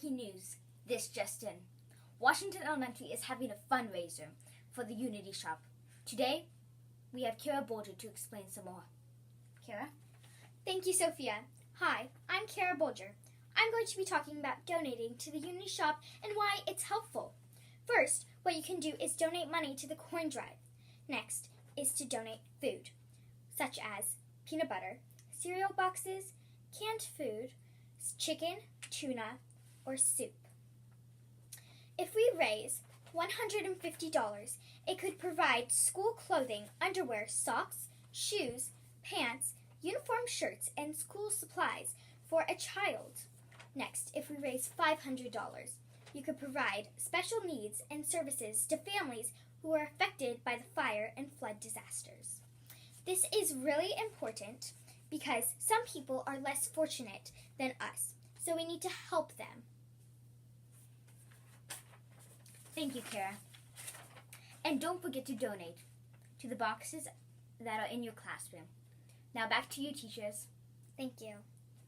breaking news. This just in. Washington Elementary is having a fundraiser for the Unity Shop. Today, we have Kara Bolger to explain some more. Kara? Thank you, Sophia. Hi, I'm Kara Bolger. I'm going to be talking about donating to the Unity Shop and why it's helpful. First, what you can do is donate money to the coin drive. Next is to donate food, such as peanut butter, cereal boxes, canned food, chicken, tuna, or soup. If we raise $150, it could provide school clothing, underwear, socks, shoes, pants, uniform shirts, and school supplies for a child. Next, if we raise $500, you could provide special needs and services to families who are affected by the fire and flood disasters. This is really important because some people are less fortunate than us, so we need to help them. Thank you, Kara. And don't forget to donate to the boxes that are in your classroom. Now back to you, teachers. Thank you.